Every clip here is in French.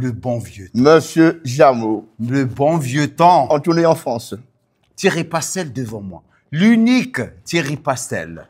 Le bon vieux temps. Monsieur Jameau. Le bon vieux temps. En tournée en France. Thierry Pastel devant moi. L'unique Thierry Pastel.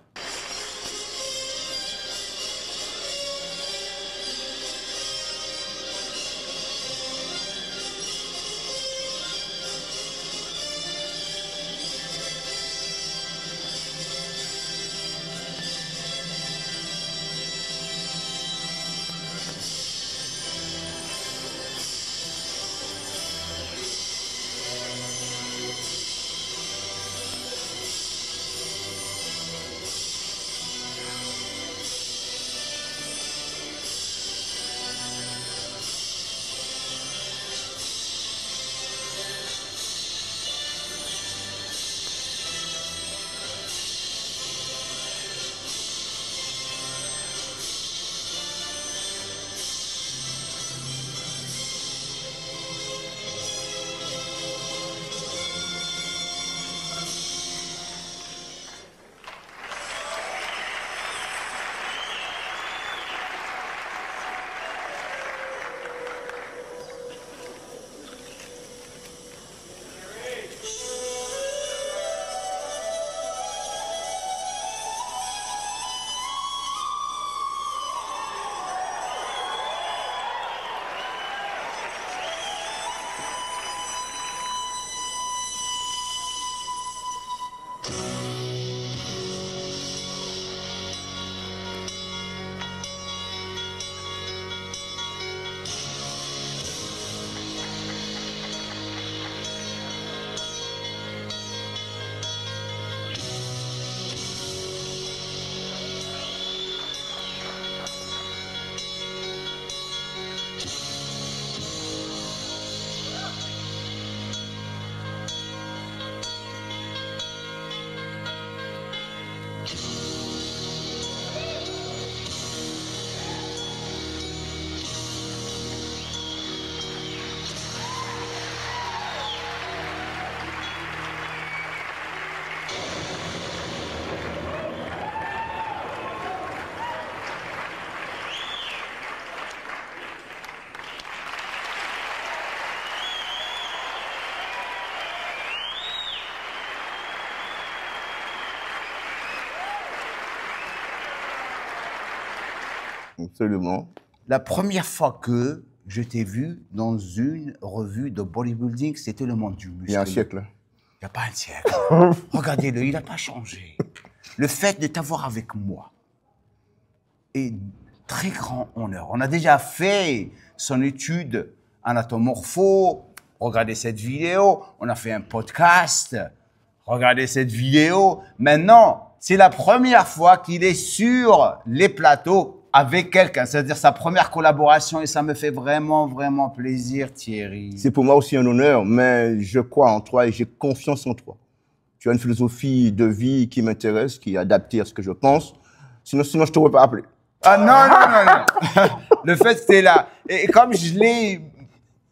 Absolument. La première fois que je t'ai vu dans une revue de bodybuilding, c'était Le Monde du Muscle. Il y a un siècle. Il n'y a pas un siècle. Regardez-le, il n'a pas changé. Le fait de t'avoir avec moi est très grand honneur. On a déjà fait son étude anatomorpho. Regardez cette vidéo. On a fait un podcast. Regardez cette vidéo. Maintenant, c'est la première fois qu'il est sur les plateaux avec quelqu'un. C'est-à-dire sa première collaboration et ça me fait vraiment, vraiment plaisir, Thierry. C'est pour moi aussi un honneur, mais je crois en toi et j'ai confiance en toi. Tu as une philosophie de vie qui m'intéresse, qui est adaptée à ce que je pense. Sinon je ne t'aurais pas appelé. Ah non, non, non, non. Le fait, c'est là. Et comme je l'ai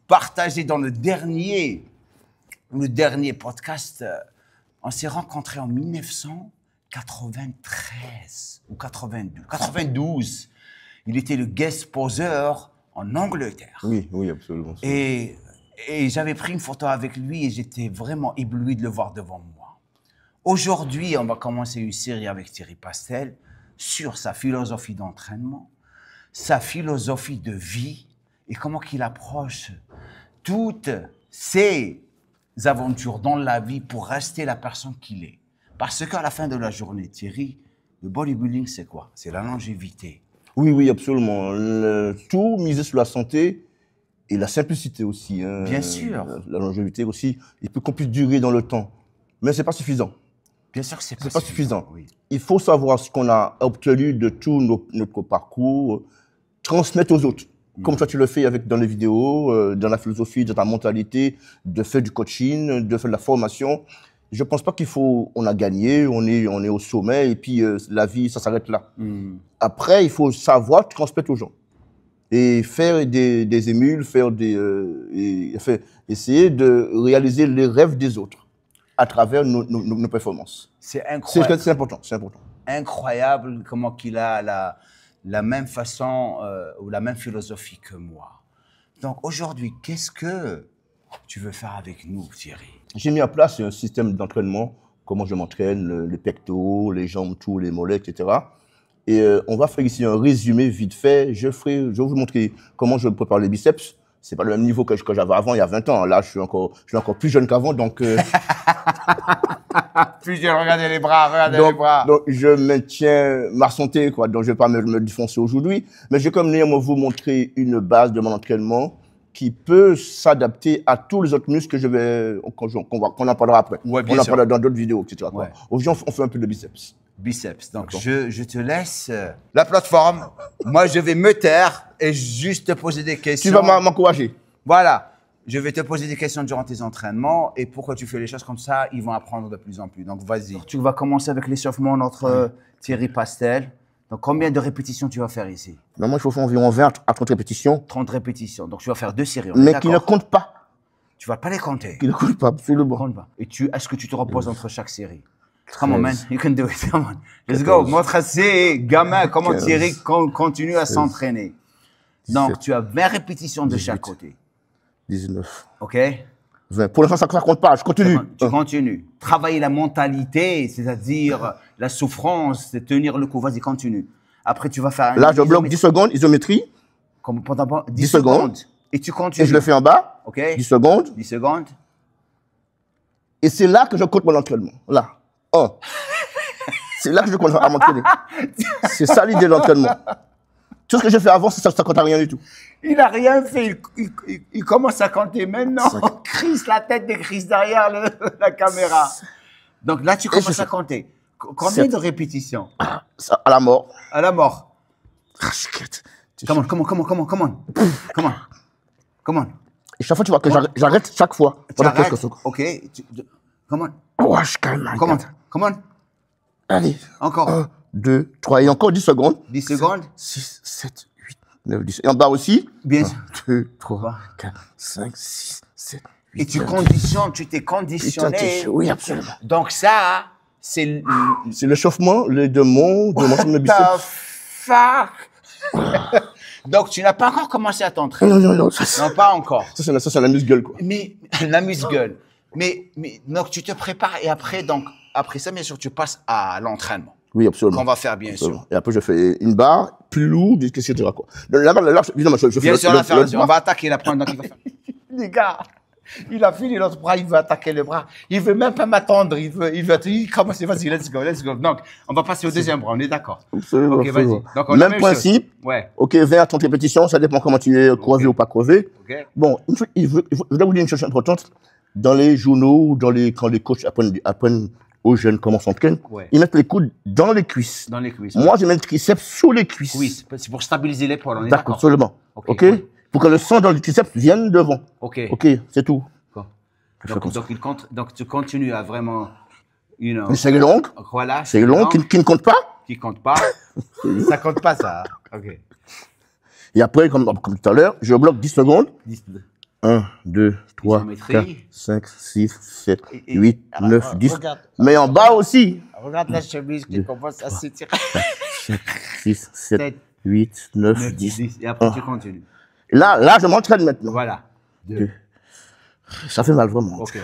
partagé dans le dernier podcast, on s'est rencontrés en 1993 ou 92. 92. Il était le guest poseur en Angleterre. Oui, oui, absolument. Et j'avais pris une photo avec lui et j'étais vraiment ébloui de le voir devant moi. Aujourd'hui, on va commencer une série avec Thierry Pastel sur sa philosophie d'entraînement, sa philosophie de vie et comment qu'il approche toutes ses aventures dans la vie pour rester la personne qu'il est. Parce qu'à la fin de la journée, Thierry, le bodybuilding, c'est quoi? C'est la longévité. Oui, oui, absolument. Tout misé sur la santé et la simplicité aussi. Hein. Bien sûr. La longévité aussi. Il peut qu'on puisse durer dans le temps. Mais ce n'est pas suffisant. Bien sûr que c'est pas suffisant. Oui. Il faut savoir ce qu'on a obtenu de tout notre parcours, transmettre aux autres. Comme toi, tu le fais dans les vidéos, dans la philosophie, dans ta mentalité, de faire du coaching, de faire de la formation. Je pense pas qu'il faut, on a gagné, on est au sommet et puis la vie, ça s'arrête là. Après, il faut savoir transmettre aux gens et faire des émules, essayer de réaliser les rêves des autres à travers nos performances. C'est incroyable. C'est important, c'est important. Incroyable comment qu'il a la même façon ou la même philosophie que moi. Donc aujourd'hui, qu'est-ce que tu veux faire avec nous, Thierry? J'ai mis en place un système d'entraînement, comment je m'entraîne, les pectoraux, les jambes, tout, les mollets, etc. Et on va faire ici un résumé vite fait. Je vais vous montrer comment je prépare les biceps. C'est pas le même niveau que j'avais avant, il y a 20 ans. Là, je suis encore plus jeune qu'avant, donc... Plus jeune, regardez les bras, les bras. Donc, je maintiens ma santé, quoi. Donc, je vais pas me défoncer aujourd'hui. Mais je vais comme néanmoins vous montrer une base de mon entraînement qui peut s'adapter à tous les autres muscles que qu'on en parlera après. Ouais, bien on en sûr. parlera dans d'autres vidéos, etc. Ouais. Aujourd'hui, on fait un peu de biceps. Biceps. Donc, je te laisse la plateforme. Moi, je vais me taire et juste te poser des questions. Tu vas m'encourager. Voilà. Je vais te poser des questions durant tes entraînements et pourquoi tu fais les choses comme ça, ils vont apprendre de plus en plus. Donc, vas-y. Tu vas commencer avec l'échauffement, notre Thierry Pastel. Donc, combien de répétitions tu vas faire ici? Moi, je fais environ 20 à 30 répétitions. 30 répétitions. Donc, tu vas faire 2 séries. Mais qui ne comptent pas. Tu ne vas pas les compter. Qui ne comptent pas, absolument. Compte pas. Et est-ce que tu te reposes entre chaque série? Come on, man. You can do it. Come on. Let's go. Montre à ces gamins comment Thierry continue à s'entraîner. Donc, tu as 20 répétitions de chaque côté. 19. OK? 20. Pour l'instant, ça ne compte pas. Je continue. Tu continues. Travailler la mentalité, c'est-à-dire la souffrance, c'est tenir le coup. Vas-y, continue. Après, tu vas faire... Là, je bloque 10 secondes, isométrie. Pendant 10 secondes. Et tu continues. Et je le fais en bas. OK? 10 secondes. 10 secondes. Et c'est là que je compte mon entraînement. Là. 1. C'est là que je compte à m'entraîner. C'est ça l'idée de l'entraînement. Tout ce que j'ai fait avant, ça ne compte à rien du tout. Il n'a rien fait. Il commence à compter maintenant. Chris, la tête de Chris derrière la caméra. Donc là, tu commences à compter. Combien de répétitions? À la mort. À la mort. Comment? Et chaque fois, tu vois que j'arrête chaque fois. Pendant quelques secondes. OK. Comment? Comment? Allez. Encore. 1, 2, 3. Et encore 10 secondes. 10 secondes. 6, 7, 8, 9, 10. Et en bas aussi. Bien sûr. 2, 3, 4, 5, 6, 7, 8. Et tu t'es conditionné. Oui, absolument. Donc ça, c'est l'échauffement de mon biceps. Fuck. Donc tu n'as pas encore commencé à t'entraîner. Non, non, pas encore. Ça, c'est la muscle, quoi. Mais la muscle. Mais donc tu te prépares et après ça, bien sûr, tu passes à l'entraînement. Oui, absolument. Qu'on va faire, bien sûr. Et après, je fais une barre plus lourde, etc. Quoi. Là, évidemment, je fais bien sûr, on va attaquer la première. Donc, il va faire... Les gars, il a fini l'autre bras, il veut attaquer le bras. Il veut même pas m'attendre. Il commence, vas-y, let's go. Donc, on va passer au deuxième bras, on est d'accord. Absolument. Ok, vas-y. Donc, même principe. Ouais. Ok, 20 à 30 répétitions, ça dépend comment tu es crevé ou pas crevé. Okay. Bon, je dois vous dire une chose importante. Dans les journaux, quand les coachs apprennent aux jeunes comment s'entraîner, ils mettent les coudes dans les cuisses. Dans les cuisses. Moi, je mets le triceps sous les cuisses. Oui, c'est pour stabiliser l'épaule, on est d'accord. Absolument. Ok. Pour que le sang dans le triceps vienne devant. Ok, c'est tout. Donc, tu continues à vraiment... Une série longue. Voilà. Série longue qui ne compte pas. Qui ne compte pas. Ça ne compte pas, ça. Ok. Et après, comme tout à l'heure, je bloque 10 secondes. 1, 2, 3, 4, 5, 6, 7, 8, 9, 10. Regarde, mais en bas aussi. Regarde la chemise qui commence à s'étirer. 5, 6, 7, 8, 9, 10. Et après, tu continues. Là, je m'entraîne maintenant. Voilà. 2. Ça fait mal vraiment. Ok.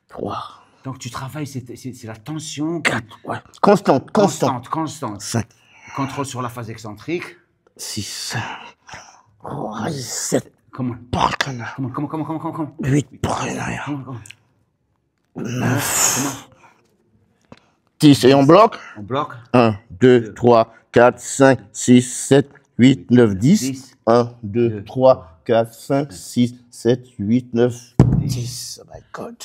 3. Donc, tu travailles, c'est la tension. 4. Ouais. Constante. 5. Contrôle sur la phase excentrique. 6. 7. Comment? Comment? 8 par derrière. 9. 10 et on bloque. 1, 2, 3, 4, 5, 6, 7, 8, 9, 10. 1, 2, 3, 4, 5, 6, 7, 8, 9, 10. Oh my God.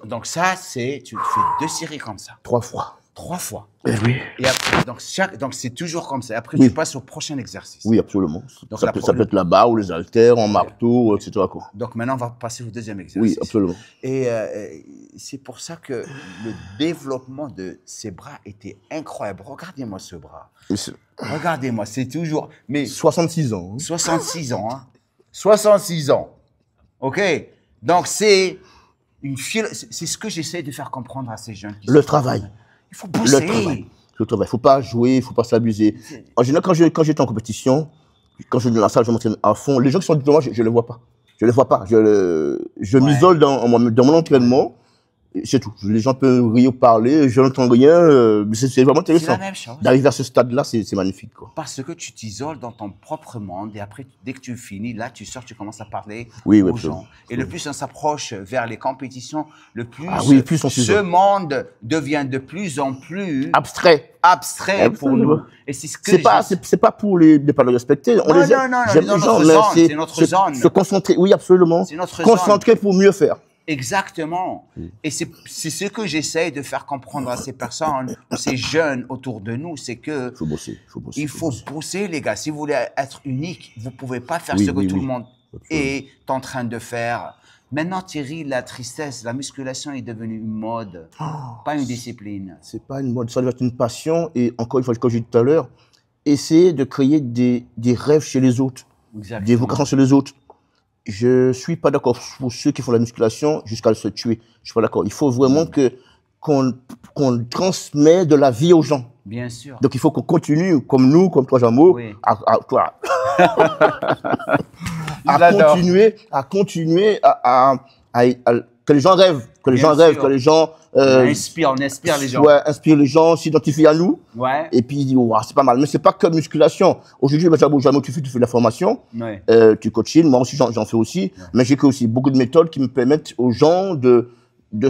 Donc ça, tu fais 2 séries comme ça. 3 fois. 3 fois. Oui. Et après, donc c'est toujours comme ça. Après, tu passes au prochain exercice. Oui, absolument. Donc ça peut être la barre ou les haltères, en marteau, etc. Quoi. Donc maintenant, on va passer au deuxième exercice. Oui, absolument. Et c'est pour ça que le développement de ces bras était incroyable. Regardez-moi ce bras. Regardez-moi, c'est toujours... Mais 66 ans. 66 ans, hein. 66 ans. OK? Donc c'est ce que j'essaie de faire comprendre à ces jeunes. Le travail. Il faut bosser. Le travail. Il ne faut pas jouer, il ne faut pas s'abuser. En général, quand j'étais en compétition, Quand je suis dans la salle, je m'entraîne à fond. Les gens qui sont devant moi, je les vois pas. Je les vois pas. Je m'isole dans mon entraînement. C'est tout. Les gens peuvent rire, parler, je n'entends rien. C'est vraiment C'est la intéressant. même chose. D'arriver à ce stade-là, c'est magnifique, quoi. Parce que tu t'isoles dans ton propre monde et après, dès que tu finis, là, tu sors, tu commences à parler Oui, aux absolument. gens. Et le plus on s'approche vers les compétitions, le plus, plus on ce s'isole. monde devient de plus en plus Abstrait. abstrait pour Absolument. nous. Et c'est ce que C'est pas pour ne pas le respecter. On Non, les aime. non, J'aime dans les gens, notre mais zone, c'est notre zone. se concentrer. Oui, absolument. C'est notre Concentrer pour mieux faire. Exactement. Et c'est ce que j'essaye de faire comprendre à ces personnes, ces jeunes autour de nous, c'est que Il faut bosser. il faut bosser, les gars. Si vous voulez être unique, vous pouvez pas faire Oui, ce que oui, tout oui. le monde Absolument. est en train de faire. Maintenant, Thierry, la tristesse, la musculation est devenue une mode, pas une discipline. C'est pas une mode, ça doit être une passion. Et encore une fois, comme j'ai dit tout à l'heure, essayer de créer des rêves chez les autres, Exactement. des vocations chez les autres. Je suis pas d'accord pour ceux qui font la musculation jusqu'à se tuer. Je suis pas d'accord. Il faut vraiment qu'on transmet de la vie aux gens. Bien sûr. Donc il faut qu'on continue, comme nous, comme toi, Jamo, Oui. toi, J'adore. à continuer que les gens rêvent, que les Bien gens rêvent, sûr. que les gens On inspire les gens. ouais, inspirent les gens, s'identifient à nous. Ouais. Et puis ils disent, wow, c'est pas mal. Mais c'est pas que musculation. Aujourd'hui, Jamo, tu fais de la formation, Ouais. tu coaching, moi aussi j'en fais aussi. Mais j'ai aussi beaucoup de méthodes qui me permettent aux gens de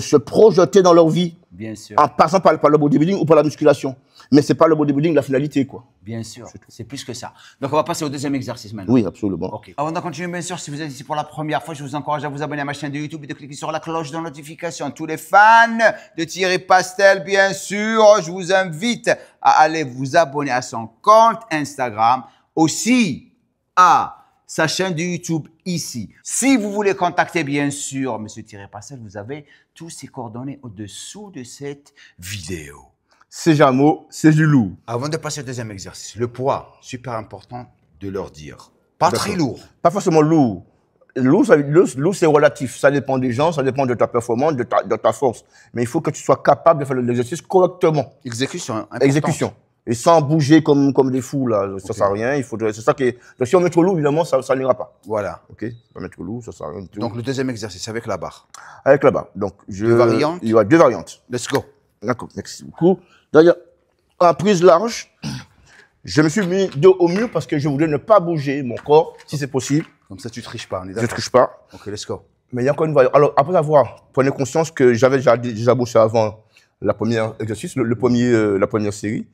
se projeter dans leur vie Bien sûr. en passant par le bodybuilding ou par la musculation. Mais c'est pas le bodybuilding la finalité, quoi. Bien sûr. C'est plus que ça. Donc, on va passer au deuxième exercice maintenant. Oui, absolument. Ok. Avant de continuer, bien sûr, si vous êtes ici pour la première fois, je vous encourage à vous abonner à ma chaîne de YouTube et de cliquer sur la cloche de notification. Tous les fans de Thierry Pastel, bien sûr, je vous invite à aller vous abonner à son compte Instagram, aussi à sa chaîne de YouTube ici. Si vous voulez contacter, bien sûr, Monsieur Thierry Pastel, vous avez tous ses coordonnées au-dessous de cette vidéo. C'est Jamo, c'est du loup. Avant de passer au deuxième exercice, le poids, super important de leur dire. Pas très lourd. Pas forcément lourd. Lourd, c'est relatif. Ça dépend des gens, ça dépend de ta performance, de ta force. Mais il faut que tu sois capable de faire l'exercice correctement. Exécution. Importante. Exécution. Et sans bouger comme des fous, là. Ça sert à rien. C'est ça qui est. Donc, si on met trop lourd, évidemment, ça n'ira pas. Voilà. OK? On met trop lourd, ça sert à rien du tout. Donc, le deuxième exercice avec la barre. Avec la barre. Donc, Deux variantes? Il y a deux variantes. Let's go. D'accord, merci beaucoup. D'ailleurs, en prise large, je me suis mis dos au mur parce que je voulais ne pas bouger mon corps, si c'est possible. Comme ça, tu triches pas. On est Je ne d'accord. triche pas. Ok, let's go. Mais il y a encore une variante. Alors, après avoir pris conscience que j'avais déjà bossé avant la première exercice, la première série,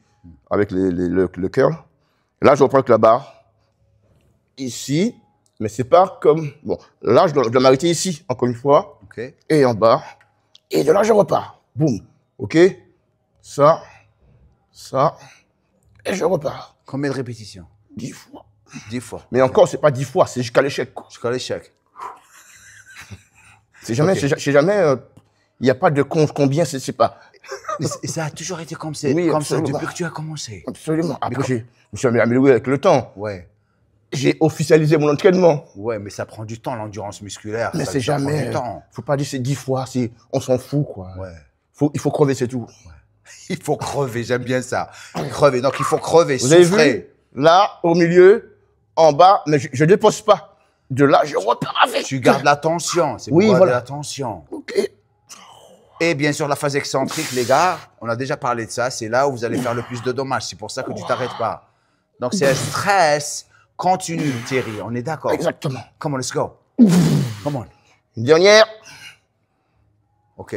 avec le curl. Là, je reprends avec la barre ici, mais c'est pas comme. Bon, là, je dois m'arrêter ici, encore une fois, Ok. et en bas. Et de là, je repars. Boum. OK? Ça, et je repars. Combien de répétitions? 10 fois. 10 fois. Mais encore, c'est pas 10 fois, c'est jusqu'à l'échec, quoi. Jusqu'à l'échec. C'est jamais, Ok. c'est jamais, il n'y a pas de combien, c'est pas. Et ça a toujours été comme, Oui, comme ça absolument. depuis que tu as commencé. Absolument. Après, je me suis amélioré avec le temps. Ouais. J'ai officialisé mon entraînement. Ouais, mais ça prend du temps, l'endurance musculaire. Mais ça c'est prend jamais. du temps. Faut pas dire c'est 10 fois, on s'en fout, quoi. Ouais. Il faut crever, c'est tout. Il faut crever, j'aime bien ça. Crever. Donc, il faut crever, Vous avez souffrer. vu? Là, au milieu, en bas, mais je ne dépose pas. De là, je repars avec. Tu gardes la tension. C'est Oui, pour garder voilà. la tension. OK. Et bien sûr, la phase excentrique, les gars, on a déjà parlé de ça. C'est là où vous allez faire le plus de dommages. C'est pour ça que tu t'arrêtes pas. Donc, c'est un stress continu, Thierry. On est d'accord? Exactement. Come on, let's go. Come on. Une dernière. OK.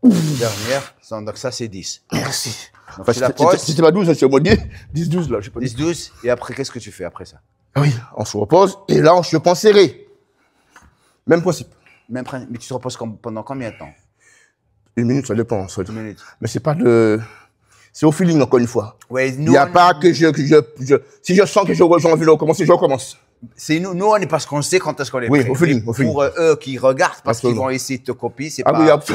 Dernière. Donc, ça, c'est 10. Merci. Donc, Enfin, tu la poses. c'était pas 12, c'est au moins 10, 12, là. Je sais pas. 10, 12. Et après, qu'est-ce que tu fais après ça? Oui, on se repose. Et là, on se prend serré. Même principe. Mais tu te reposes pendant combien de temps? 1 minute, ça dépend. 2 minutes. Mais c'est pas de. C'est au feeling, encore une fois. Ouais, Il n'y a pas que si je sens que j'ai envie de recommencer, je recommence. C'est nous, on est parce qu'on sait quand est-ce qu'on est Oui, prêt. au feeling, Mais au feeling. pour eux qui regardent, parce qu'ils Absolument. vont essayer de te copier, c'est Ah pas... oui,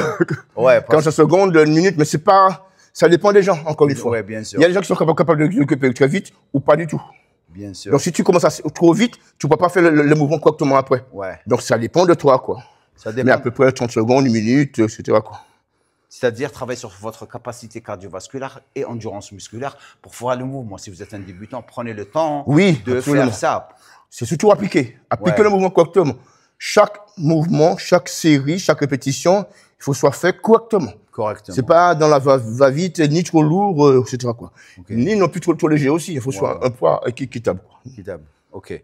Ouais, parce- 15 secondes, 1 minute, mais c'est pas. Ça dépend des gens, encore une fois. Ouais, bien sûr. Il y a des gens qui sont capables de récupérer très vite ou pas du tout. Bien sûr. Donc si tu commences trop vite, tu ne peux pas faire le mouvement correctement après. Ouais, Donc ça dépend de toi, quoi. ça Mais dépend. à peu près 30 secondes, 1 minute, etc., quoi. C'est-à-dire travailler sur votre capacité cardiovasculaire et endurance musculaire pour faire le mouvement. Si vous êtes un débutant, prenez le temps de absolument. faire ça. C'est surtout appliquer. Appliquer le mouvement correctement. Chaque mouvement, chaque série, chaque répétition, il faut soit fait correctement. Correctement. C'est pas dans la va-vite, ni trop lourd, etc. quoi. Okay. Ni non plus trop léger aussi. Il faut soit un poids équitable. Équitable. OK.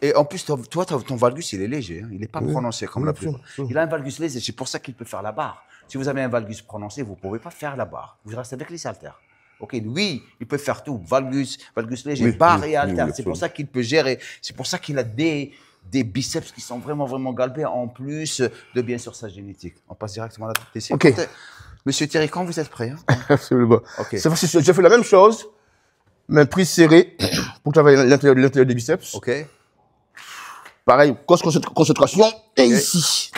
Et en plus, toi, ton valgus, il est léger. Hein. Il n'est pas prononcé comme la plupart. Il a un valgus léger. C'est pour ça qu'il peut faire la barre. Si vous avez un valgus prononcé, vous ne pouvez pas faire la barre. Vous restez avec les haltères. OK, lui, il peut faire tout. Valgus léger, barre et haltères. C'est pour ça qu'il peut gérer. C'est pour ça qu'il a des biceps qui sont vraiment, vraiment galbés, en plus de, bien sûr, sa génétique. On passe directement à la TC. OK. Monsieur Thierry, quand vous êtes prêt, hein? Absolument. Okay. C'est facile. J'ai fait la même chose, mais prise serrée pour travailler l'intérieur des biceps. OK. Pareil, concentration, et ici.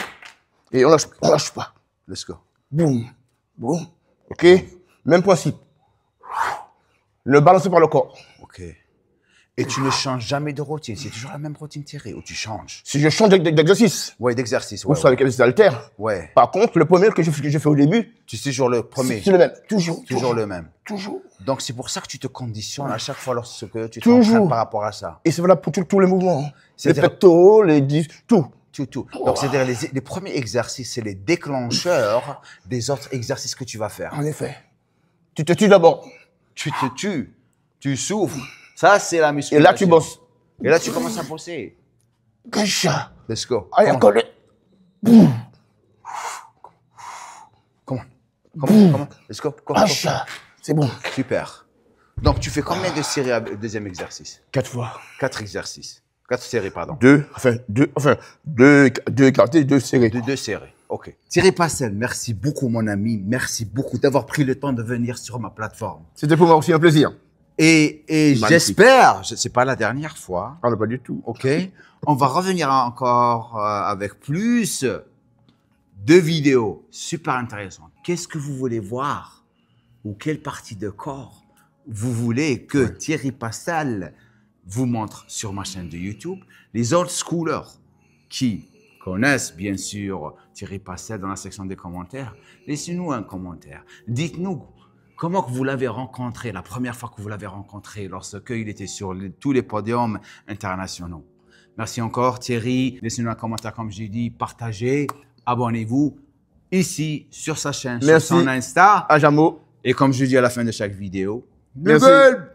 Et on lâche pas. Let's go. Boum, boum. OK. Même principe. Le balancer par le corps. OK. Et tu ne changes jamais de routine. C'est toujours la même routine, Thierry, ou tu changes? Si je change d'exercice. Ouais, d'exercice. Ou soit avec les haltères. Ouais. Par contre, le premier que j'ai fait au début. Tu sais toujours le premier. C'est le même. Toujours le même. Toujours. Donc, c'est pour ça que tu te conditionnes à chaque fois lorsque tu t'entraînes par rapport à ça. Et c'est valable pour tous les mouvements. Les C'est-à-dire- pectoraux, les disques, tout. Tout. Donc, c'est-à-dire les premiers exercices, c'est les déclencheurs des autres exercices que tu vas faire. En effet. Tu te tues d'abord. Tu te tues. Tu souffres. Ça, c'est la Et musculation. là, tu bosses. Et là, tu commences à bosser. Gacha. Let's go. Allez, Come on. encore le. Comment? Let's go. Go. Gacha. C'est bon. Super. Donc, tu fais combien de séries au deuxième exercice? 4 fois. 4 exercices. 4 séries, pardon. Deux écartés, 2 serrés. De 2 séries. OK. Thierry Pastel, merci beaucoup, mon ami. Merci beaucoup d'avoir pris le temps de venir sur ma plateforme. C'était pour moi aussi un plaisir. Et j'espère, c'est pas la dernière fois, Ah, non, pas du tout. OK? On va revenir encore avec plus de vidéos super intéressantes. Qu'est-ce que vous voulez voir? Ou quelle partie de corps vous voulez que Thierry Pastel vous montre sur ma chaîne de YouTube? Les old schoolers qui connaissent bien sûr Thierry Pastel, dans la section des commentaires, laissez-nous un commentaire. Dites-nous comment que vous l'avez rencontré, la première fois que vous l'avez rencontré, lorsqu'il était sur tous les podiums internationaux. Merci encore Thierry. Laissez-nous un commentaire comme j'ai dit, partagez, abonnez-vous ici sur sa chaîne, Merci. sur son Insta. À Jamo. Et comme je dis à la fin de chaque vidéo, Merci. Nubel